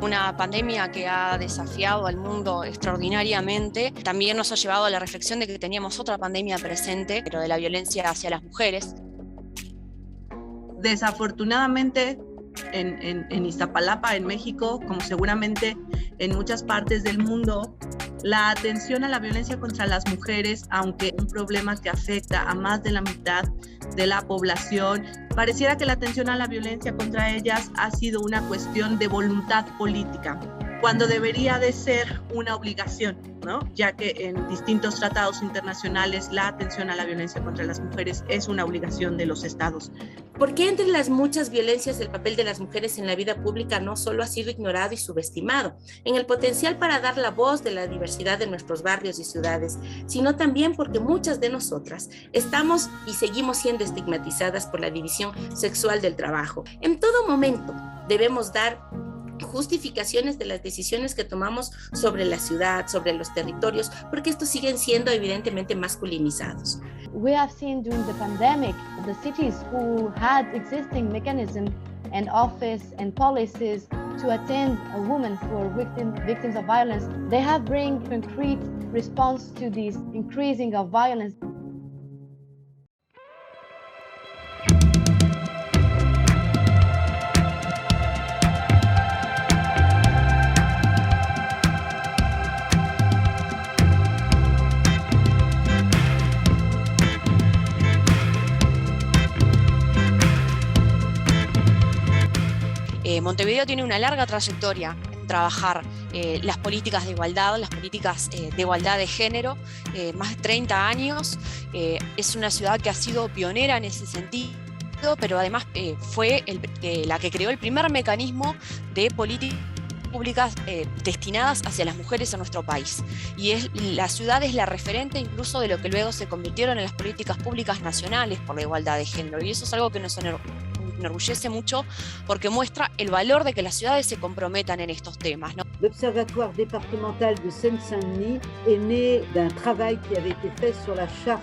Una pandemia que ha desafiado al mundo extraordinariamente, también nos ha llevado a la reflexión de que teníamos otra pandemia presente, pero de la violencia hacia las mujeres. Desafortunadamente, en Iztapalapa, en México, como seguramente en muchas partes del mundo, la atención a la violencia contra las mujeres, aunque un problema que afecta a más de la mitad de la población, pareciera que la atención a la violencia contra ellas ha sido una cuestión de voluntad política, cuando debería de ser una obligación, ¿no? Ya que en distintos tratados internacionales la atención a la violencia contra las mujeres es una obligación de los estados. ¿Por qué entre las muchas violencias el papel de las mujeres en la vida pública no solo ha sido ignorado y subestimado en el potencial para dar la voz de la diversidad de nuestros barrios y ciudades, sino también porque muchas de nosotras estamos y seguimos siendo estigmatizadas por la división sexual del trabajo? En todo momento debemos dar justificaciones de las decisiones que tomamos sobre la ciudad, sobre los territorios, porque estos siguen siendo evidentemente masculinizados. We have seen during the pandemic, the cities who had existing mechanisms and office and policies to attend a woman who are victims of violence, they have bring concrete response to this increasing of violence. Montevideo tiene una larga trayectoria en trabajar las políticas de igualdad, las políticas de igualdad de género, más de 30 años. Es una ciudad que ha sido pionera en ese sentido, pero además fue la que creó el primer mecanismo de políticas públicas destinadas hacia las mujeres en nuestro país. Y la ciudad es la referente incluso de lo que luego se convirtieron en las políticas públicas nacionales por la igualdad de género. Y eso es algo que nos enorgullece mucho porque muestra el valor de que las ciudades se comprometan en estos temas, ¿no? L'Observatoire départemental de Seine-Saint-Denis est né d'un travail qui avait été fait sur la Charte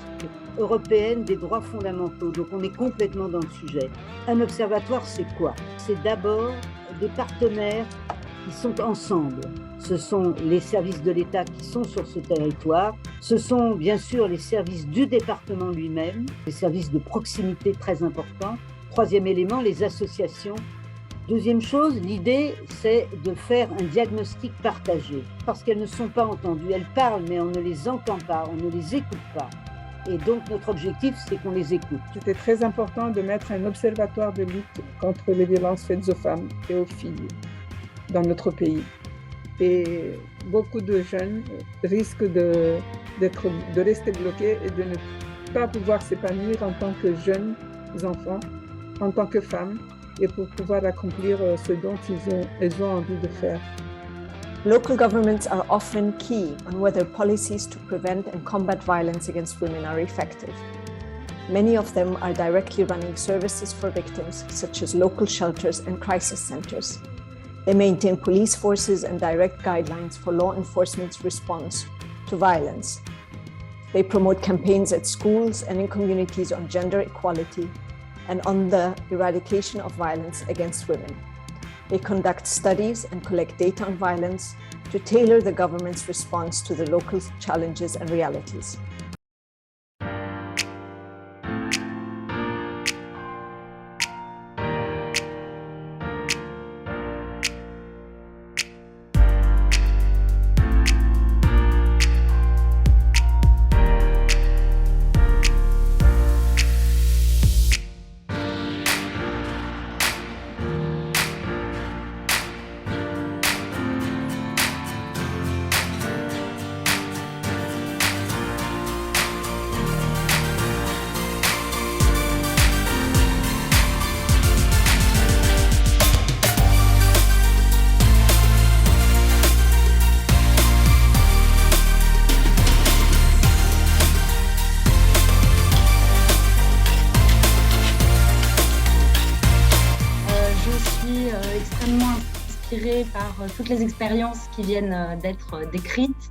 européenne des droits fondamentaux. Donc on est complètement dans le sujet. Un observatoire, c'est quoi? C'est d'abord des partenaires qui sont ensemble. Ce sont les services de l'État qui sont sur ce territoire. Ce sont bien sûr les services du département lui-même, les services de proximité très importants. Troisième élément, les associations. Deuxième chose, l'idée, c'est de faire un diagnostic partagé, parce qu'elles ne sont pas entendues. Elles parlent, mais on ne les entend pas, on ne les écoute pas. Et donc, notre objectif, c'est qu'on les écoute. C'était très important de mettre un observatoire de lutte contre les violences faites aux femmes et aux filles dans notre pays. Et beaucoup de jeunes risquent de rester bloqués et de ne pas pouvoir s'épanouir en tant que jeunes enfants, en tant que femmes, et pour pouvoir accomplir ce dont elles ont envie de faire. Local governments are often key on whether policies to prevent and combat violence against women are effective. Many of them are directly running services for victims, such as local shelters and crisis centers. They maintain police forces and direct guidelines for law enforcement's response to violence. They promote campaigns at schools and in communities on gender equality and on the eradication of violence against women. They conduct studies and collect data on violence to tailor the government's response to the local challenges and realities. Extrêmement inspirée par toutes les expériences qui viennent d'être décrites.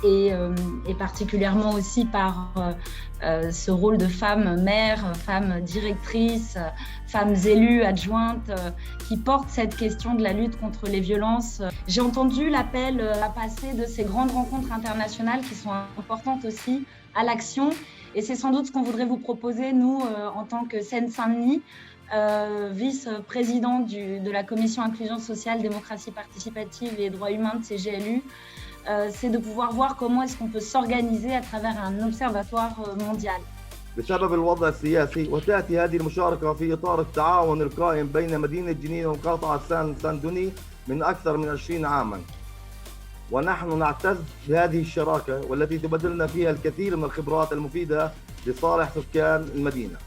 et particulièrement aussi par ce rôle de femme mère, femme directrice, femmes élues, adjointes, qui portent cette question de la lutte contre les violences. J'ai entendu l'appel à passer de ces grandes rencontres internationales qui sont importantes aussi à l'action. Et c'est sans doute ce qu'on voudrait vous proposer, nous, en tant que Seine-Saint-Denis, vice-présidente de la commission inclusion sociale, démocratie participative et droits humains de CGLU, c'est de pouvoir voir comment est-ce qu'on peut s'organiser à travers un observatoire mondial. بسبب الوضع السياسي وتأتي هذه المشاركة في إطار التعاون القائم بين مدينة جنين ومقاطعة سان-دوني من أكثر من 20 عاماً. ونحن نعتز بهذه الشراكة والتي تبادلنا فيها الكثير من الخبرات المفيدة لصالح سكان المدينة.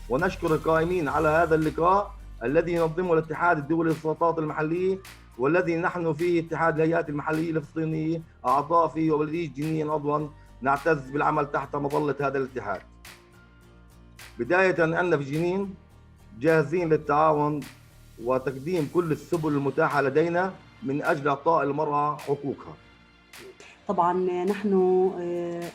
ونشكر القائمين على هذا اللقاء الذي ينظمه الاتحاد الدولي للسلطات المحلية والذي نحن فيه اتحاد الهيئات المحلية الفلسطينية أعضاء فيه وبلدية جنين عضواً نعتز بالعمل تحت مظلة هذا الاتحاد. بداية أن في جنين جاهزين للتعاون وتقديم كل السبل المتاحة لدينا من أجل إعطاء المرأة حقوقها. طبعا نحن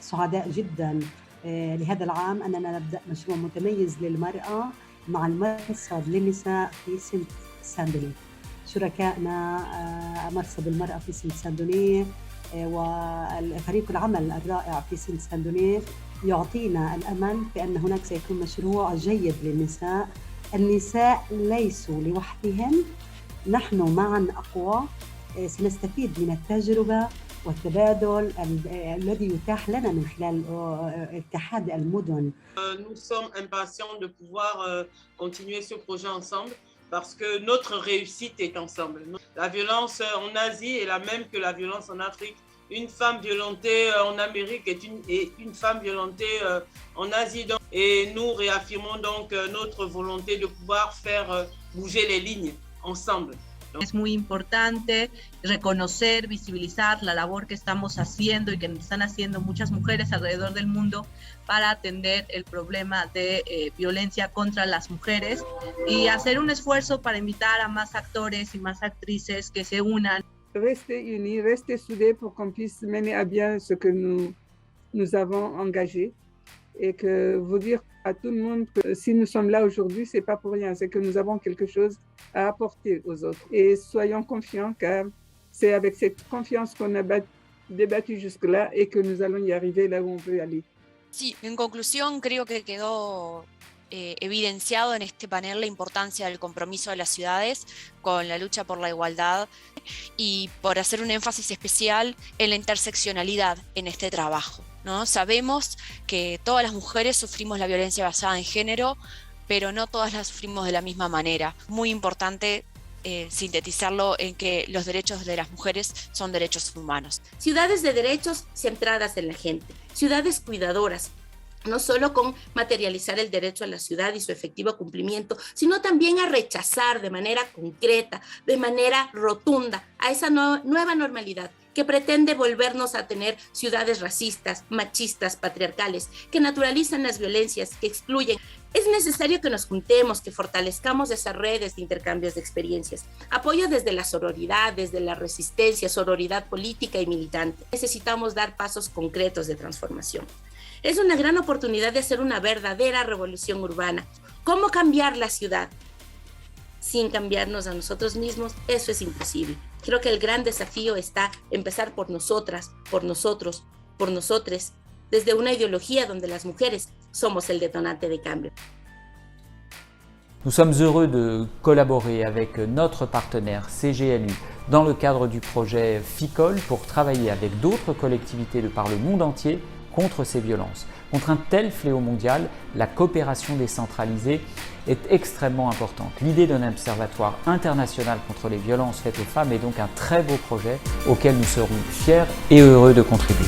سعداء جدا لهذا العام أننا نبدأ مشروع متميز للمرأة مع المرصد للنساء في سان-دوني. شركائنا مرصد المرأة في سان-دوني وفريق العمل الرائع في سان-دوني يعطينا الأمل بأن هناك سيكون مشروع جيد للنساء. النساء ليسوا لوحدهم، نحن معا أقوى. سنستفيد من التجربة والتبادل الذي يتاح لنا من خلال اتحاد المدن. Nous sommes impatients de pouvoir continuer ce projet ensemble parce que notre réussite est ensemble. La violence en Asie est la même que la violence en Afrique. Une femme violentée en Amérique est une femme violentée en Asie. Et nous réaffirmons donc notre volonté de pouvoir faire bouger les lignes ensemble. Es muy importante reconocer, visibilizar la labor que estamos haciendo y que están haciendo muchas mujeres alrededor del mundo para atender el problema de violencia contra las mujeres y hacer un esfuerzo para invitar a más actores y más actrices que se unan. Rester unis, rester soudés pour qu'on puisse mener à bien ce que nous avons engagé et que vous dire à tout le monde que si nous sommes là aujourd'hui, c'est pas pour rien, c'est que nous avons quelque chose à apporter aux autres. Et soyons confiants car c'est avec cette confiance qu'on a débattu jusque-là et que nous allons y arriver là où on veut aller. Sí, en conclusión creo que quedó evidenciado en este panel la importancia del compromiso de las ciudades con la lucha por la igualdad y por hacer un énfasis especial en la interseccionalidad en este trabajo, ¿no? Sabemos que todas las mujeres sufrimos la violencia basada en género, pero no todas la sufrimos de la misma manera. Muy importante sintetizarlo en que los derechos de las mujeres son derechos humanos. Ciudades de derechos centradas en la gente, ciudades cuidadoras, no solo con materializar el derecho a la ciudad y su efectivo cumplimiento, sino también a rechazar de manera concreta, de manera rotunda, a esa nueva normalidad que pretende volvernos a tener ciudades racistas, machistas, patriarcales, que naturalizan las violencias, que excluyen. Es necesario que nos juntemos, que fortalezcamos esas redes de intercambios de experiencias. Apoyo desde la sororidad, desde la resistencia, sororidad política y militante. Necesitamos dar pasos concretos de transformación. Es una gran oportunidad de hacer una verdadera revolución urbana. ¿Cómo cambiar la ciudad? Sin cambiarnos a nosotros mismos, eso es imposible. Creo que el gran desafío está empezar por nosotras, por nosotros, por nosotres, desde una ideología donde las mujeres somos el detonante de cambio. Nous sommes heureux de collaborer avec notre partenaire CGLU dans le cadre du projet FICOL pour travailler avec d'autres collectivités de par le monde entier contre ces violences. Contre un tel fléau mondial, la coopération décentralisée est extrêmement importante. L'idée d'un observatoire international contre les violences faites aux femmes est donc un très beau projet auquel nous serons fiers et heureux de contribuer.